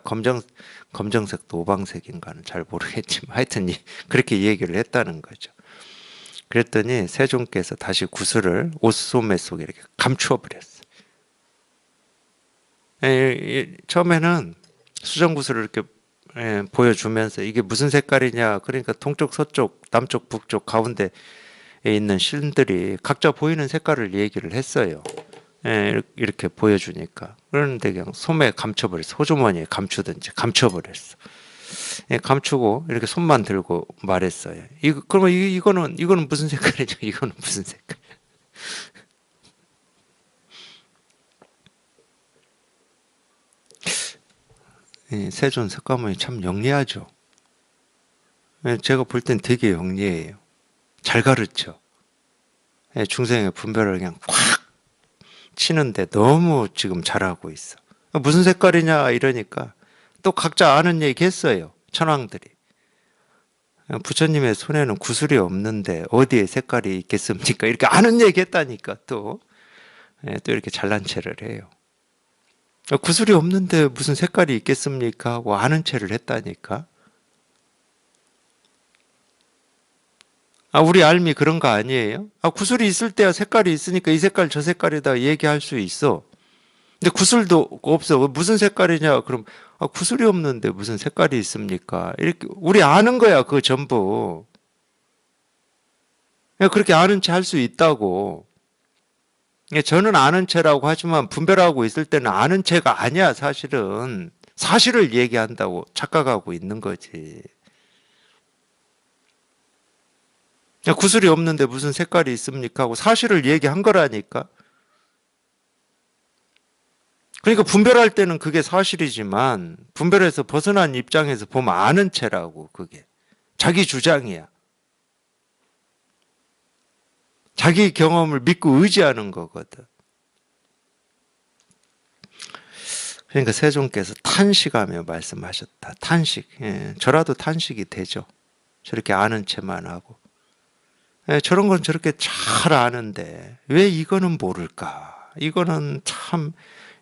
검정색도 오방색인가는 잘 모르겠지만 하여튼 그렇게 얘기를 했다는 거죠. 그랬더니 세종께서 다시 구슬을 옷소매 속에 이렇게 감추어 버렸어요. 처음에는 수정구슬을 이렇게 보여주면서 이게 무슨 색깔이냐 그러니까 동쪽, 서쪽, 남쪽, 북쪽 가운데 있는 신들이 각자 보이는 색깔을 얘기를 했어요. 이렇게 보여주니까 그런데 그냥 소매에 감춰버렸어. 호주머니에 감추든지 감춰버렸어. 감추고 이렇게 손만 들고 말했어요. 그러면 이거는 무슨 색깔이죠? 이거는 무슨 색깔? 세존 석가모니 참 영리하죠. 제가 볼 땐 되게 영리해요. 잘 가르쳐. 중생의 분별을 그냥 꽉 치는데 너무 지금 잘하고 있어. 무슨 색깔이냐 이러니까 또 각자 아는 얘기 했어요. 천왕들이. 부처님의 손에는 구슬이 없는데 어디에 색깔이 있겠습니까? 이렇게 아는 얘기 했다니까 또 이렇게 잘난 체를 해요. 구슬이 없는데 무슨 색깔이 있겠습니까? 하고 아는 체를 했다니까. 우리 알미 그런 거 아니에요? 구슬이 있을 때야 색깔이 있으니까 이 색깔 저 색깔이다 얘기할 수 있어. 근데 구슬도 없어. 무슨 색깔이냐? 그럼 구슬이 없는데 무슨 색깔이 있습니까? 이렇게 우리 아는 거야 그거 전부. 그렇게 아는 체 할 수 있다고. 저는 아는 체라고 하지만 분별하고 있을 때는 아는 체가 아니야 사실은. 사실을 얘기한다고 착각하고 있는 거지. 구슬이 없는데 무슨 색깔이 있습니까? 하고 사실을 얘기한 거라니까. 그러니까 분별할 때는 그게 사실이지만 분별해서 벗어난 입장에서 보면 아는 채라고. 그게 자기 주장이야. 자기 경험을 믿고 의지하는 거거든. 그러니까 세종께서 탄식하며 말씀하셨다. 탄식. 예, 저라도 탄식이 되죠. 저렇게 아는 채만 하고. 예, 저런 건 저렇게 잘 아는데 왜 이거는 모를까? 이거는 참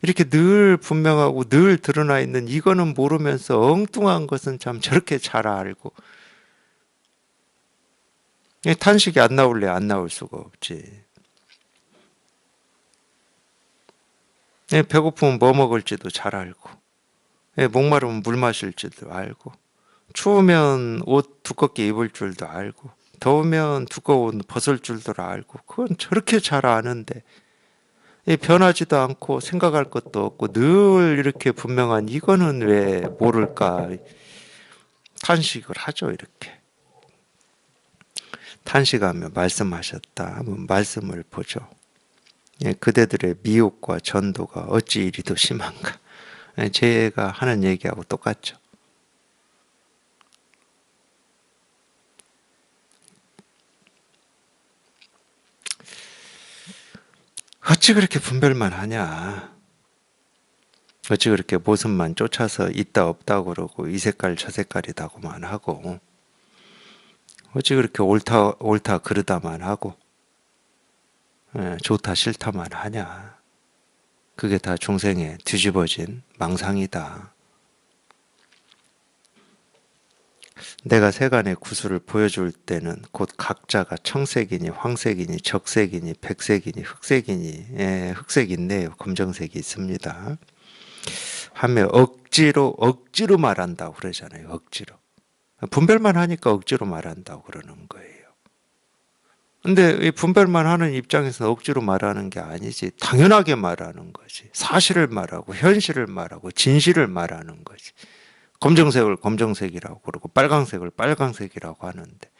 이렇게 늘 분명하고 늘 드러나 있는 이거는 모르면서 엉뚱한 것은 참 저렇게 잘 알고. 예, 탄식이 안 나올래 안 나올 수가 없지. 예, 배고프면 뭐 먹을지도 잘 알고, 예, 목마르면 물 마실지도 알고, 추우면 옷 두껍게 입을 줄도 알고, 더우면 두꺼운 옷 벗을 줄도 알고, 그건 저렇게 잘 아는데, 예, 변하지도 않고 생각할 것도 없고 늘 이렇게 분명한 이거는 왜 모를까? 탄식을 하죠, 이렇게. 탄식하며 말씀하셨다. 한번 말씀을 보죠. 예, 그대들의 미혹과 전도가 어찌 이리도 심한가? 예, 제가 하는 얘기하고 똑같죠. 어찌 그렇게 분별만 하냐? 어찌 그렇게 모습만 쫓아서 있다 없다 그러고 이 색깔 저 색깔이다고만 하고 어찌 그렇게 옳다 그르다만 하고 예, 좋다 싫다만 하냐? 그게 다 중생의 뒤집어진 망상이다. 내가 세간의 구슬을 보여줄 때는 곧 각자가 청색이니 황색이니 적색이니 백색이니 흑색이니, 예, 흑색 있네요. 검정색이 있습니다. 하며 억지로 말한다고 그러잖아요. 억지로. 분별만 하니까 억지로 말한다고 그러는 거예요. 근데 이 분별만 하는 입장에서 억지로 말하는 게 아니지. 당연하게 말하는 거지. 사실을 말하고 현실을 말하고 진실을 말하는 거지. 검정색을 검정색이라고 그러고 빨강색을 빨강색이라고 하는데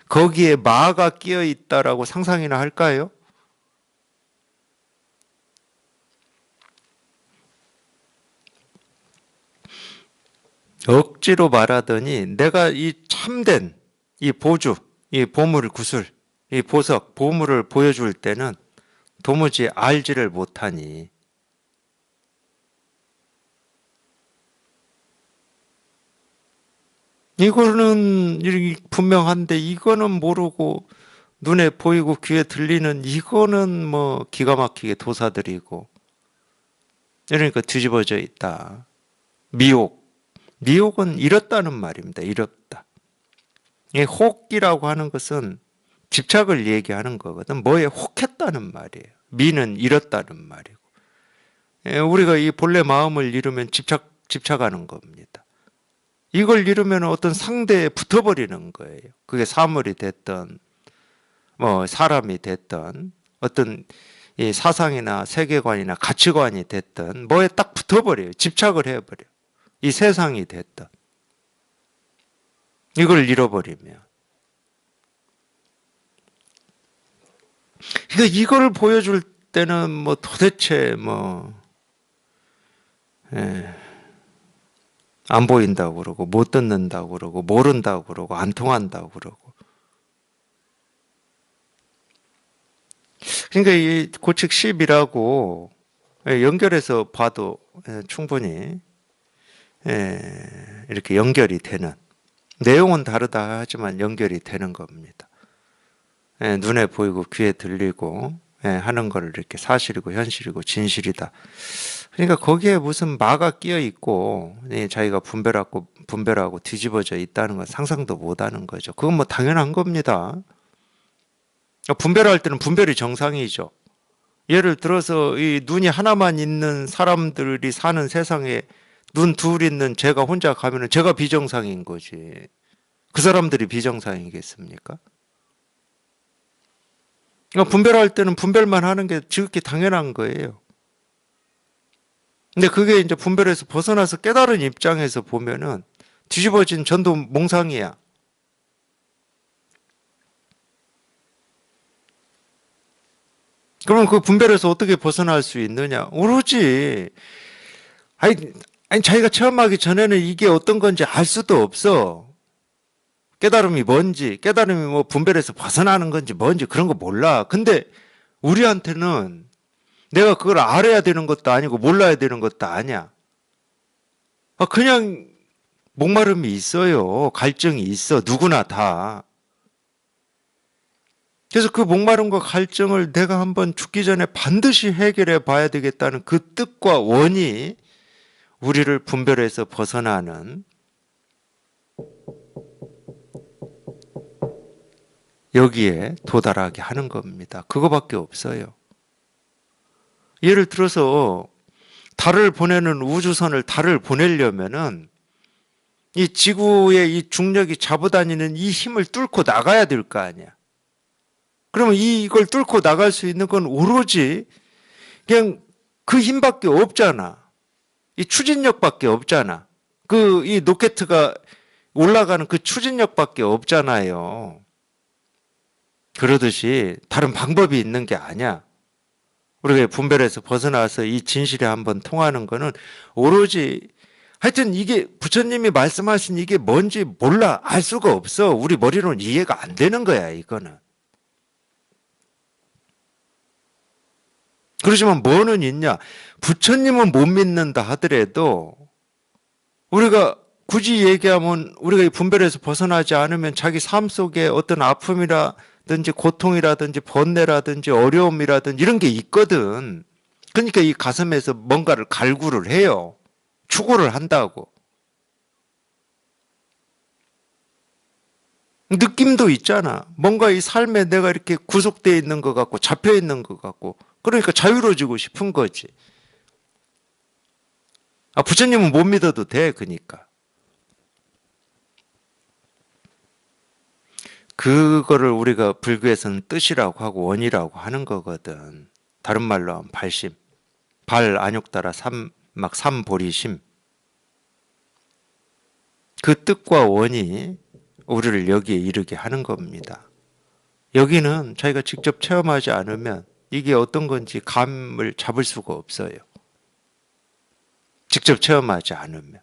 거기에 마가 끼어 있다라고 상상이나 할까요? 억지로 말하더니 내가 이 참된 이 보주, 이 보물 구슬, 이 보석, 보물을 보여줄 때는 도무지 알지를 못하니 이거는 분명한데 이거는 모르고 눈에 보이고 귀에 들리는 이거는 뭐 기가 막히게 도사들이고 이러니까 뒤집어져 있다. 미혹. 미혹은 잃었다는 말입니다. 잃었다. 이 혹이라고 하는 것은 집착을 얘기하는 거거든. 뭐에 혹했다는 말이에요. 미는 잃었다는 말이고. 예, 우리가 이 본래 마음을 잃으면 집착하는 겁니다. 이걸 잃으면 어떤 상대에 붙어버리는 거예요. 그게 사물이 됐던, 뭐, 사람이 됐던, 어떤 이 사상이나 세계관이나 가치관이 됐던, 뭐에 딱 붙어버려요. 집착을 해버려요. 이 세상이 됐던. 이걸 잃어버리면. 그러니까 이걸 보여줄 때는 뭐 도대체 뭐, 예, 안 보인다고 그러고, 못 듣는다고 그러고, 모른다고 그러고, 안 통한다고 그러고. 그러니까 이 고칙 10이라고 연결해서 봐도 충분히 이렇게 연결이 되는, 내용은 다르다 하지만 연결이 되는 겁니다. 눈에 보이고 귀에 들리고 하는 거를 이렇게 사실이고 현실이고 진실이다. 그러니까 거기에 무슨 마가 끼어 있고 자기가 분별하고 뒤집어져 있다는 건 상상도 못 하는 거죠. 그건 뭐 당연한 겁니다. 분별할 때는 분별이 정상이죠. 예를 들어서 이 눈이 하나만 있는 사람들이 사는 세상에 눈 둘 있는 제가 혼자 가면은 제가 비정상인 거지. 그 사람들이 비정상이겠습니까? 그러니까 분별할 때는 분별만 하는 게 지극히 당연한 거예요. 근데 그게 이제 분별에서 벗어나서 깨달은 입장에서 보면은 뒤집어진 전도 몽상이야. 그러면 그 분별에서 어떻게 벗어날 수 있느냐? 오로지 아니, 아니 자기가 체험하기 전에는 이게 어떤 건지 알 수도 없어. 깨달음이 뭔지, 깨달음이 뭐 분별에서 벗어나는 건지 뭔지 그런 거 몰라. 근데 우리한테는 내가 그걸 알아야 되는 것도 아니고 몰라야 되는 것도 아니야. 그냥 목마름이 있어요. 갈증이 있어. 누구나 다. 그래서 그 목마름과 갈증을 내가 한번 죽기 전에 반드시 해결해 봐야 되겠다는 그 뜻과 원이 우리를 분별해서 벗어나는 여기에 도달하게 하는 겁니다. 그거밖에 없어요. 예를 들어서 달을 보내는 우주선을 달을 보내려면은 이 지구의 이 중력이 잡아다니는 이 힘을 뚫고 나가야 될 거 아니야. 그러면 이걸 뚫고 나갈 수 있는 건 오로지 그냥 그 힘밖에 없잖아. 이 추진력밖에 없잖아. 이 로켓가 올라가는 그 추진력밖에 없잖아요. 그러듯이 다른 방법이 있는 게 아니야. 우리가 분별해서 벗어나서 이 진실에 한번 통하는 거는 오로지 하여튼 이게 부처님이 말씀하신 이게 뭔지 몰라. 알 수가 없어. 우리 머리로는 이해가 안 되는 거야, 이거는. 그렇지만 뭐는 있냐? 부처님은 못 믿는다 하더라도 우리가 굳이 얘기하면 우리가 이 분별에서 벗어나지 않으면 자기 삶 속에 어떤 아픔이라든지 고통이라든지 번뇌라든지 어려움이라든지 이런 게 있거든. 그러니까 이 가슴에서 뭔가를 갈구를 해요. 추구를 한다고. 느낌도 있잖아. 뭔가 이 삶에 내가 이렇게 구속되어 있는 것 같고 잡혀 있는 것 같고 그러니까 자유로워지고 싶은 거지. 부처님은 못 믿어도 돼. 그러니까. 그거를 우리가 불교에서는 뜻이라고 하고 원이라고 하는 거거든. 다른 말로 하면 발심. 발 안욕 따라 막 삼보리심. 그 뜻과 원이 우리를 여기에 이르게 하는 겁니다. 여기는 자기가 직접 체험하지 않으면 이게 어떤 건지 감을 잡을 수가 없어요. 직접 체험하지 않으면.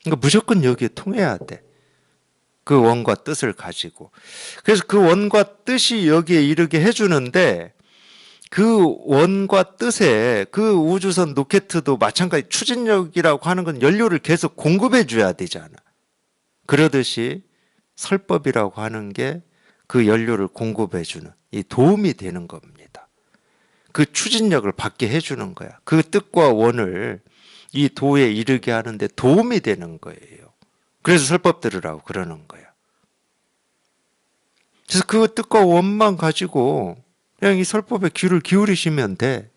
그러니까 무조건 여기에 통해야 돼. 그 원과 뜻을 가지고. 그래서 그 원과 뜻이 여기에 이르게 해주는데 그 원과 뜻에 그 우주선 로켓도 마찬가지 추진력이라고 하는 건 연료를 계속 공급해 줘야 되잖아. 그러듯이 설법이라고 하는 게 그 연료를 공급해 주는 이 도움이 되는 겁니다. 그 추진력을 받게 해주는 거야. 그 뜻과 원을 이 도에 이르게 하는데 도움이 되는 거예요. 그래서 설법 들으라고 그러는 거야. 그래서 그 뜻과 원만 가지고 그냥 이 설법에 귀를 기울이시면 돼.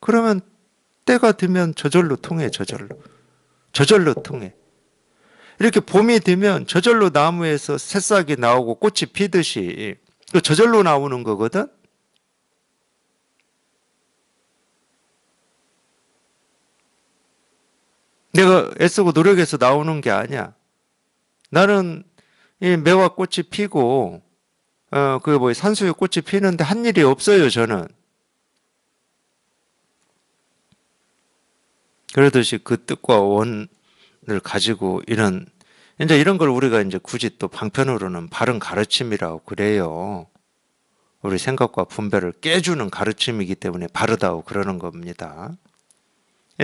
그러면 때가 되면 저절로 통해, 저절로. 저절로 통해. 이렇게 봄이 되면 저절로 나무에서 새싹이 나오고 꽃이 피듯이 저절로 나오는 거거든? 내가 애쓰고 노력해서 나오는 게 아니야. 나는 이 매화 꽃이 피고, 산수유 꽃이 피는데 한 일이 없어요, 저는. 그러듯이 그 뜻과 원을 가지고 이제 이런 걸 우리가 이제 굳이 또 방편으로는 바른 가르침이라고 그래요. 우리 생각과 분별을 깨주는 가르침이기 때문에 바르다고 그러는 겁니다.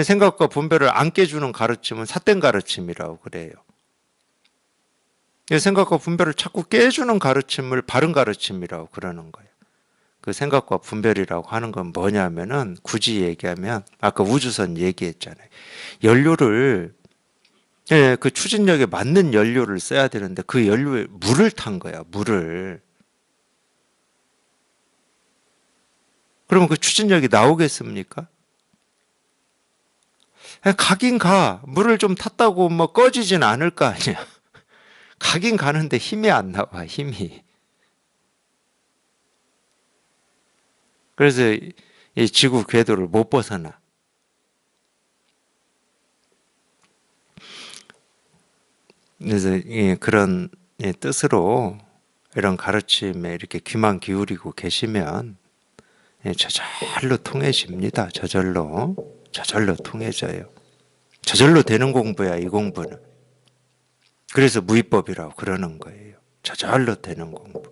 생각과 분별을 안 깨주는 가르침은 삿된 가르침이라고 그래요. 생각과 분별을 자꾸 깨주는 가르침을 바른 가르침이라고 그러는 거예요. 그 생각과 분별이라고 하는 건 뭐냐면은 굳이 얘기하면 아까 우주선 얘기했잖아요. 연료를 그 추진력에 맞는 연료를 써야 되는데 그 연료에 물을 탄 거야. 물을. 그러면 그 추진력이 나오겠습니까? 가긴 가. 물을 좀 탔다고 뭐 꺼지진 않을 거 아니야. 가긴 가는데 힘이 안 나와. 힘이. 그래서 이 지구 궤도를 못 벗어나. 그래서 그런 뜻으로 이런 가르침에 이렇게 귀만 기울이고 계시면 예, 저절로 통해집니다. 저절로 통해져요. 저절로 되는 공부야, 이 공부는. 그래서 무위법이라고 그러는 거예요. 저절로 되는 공부.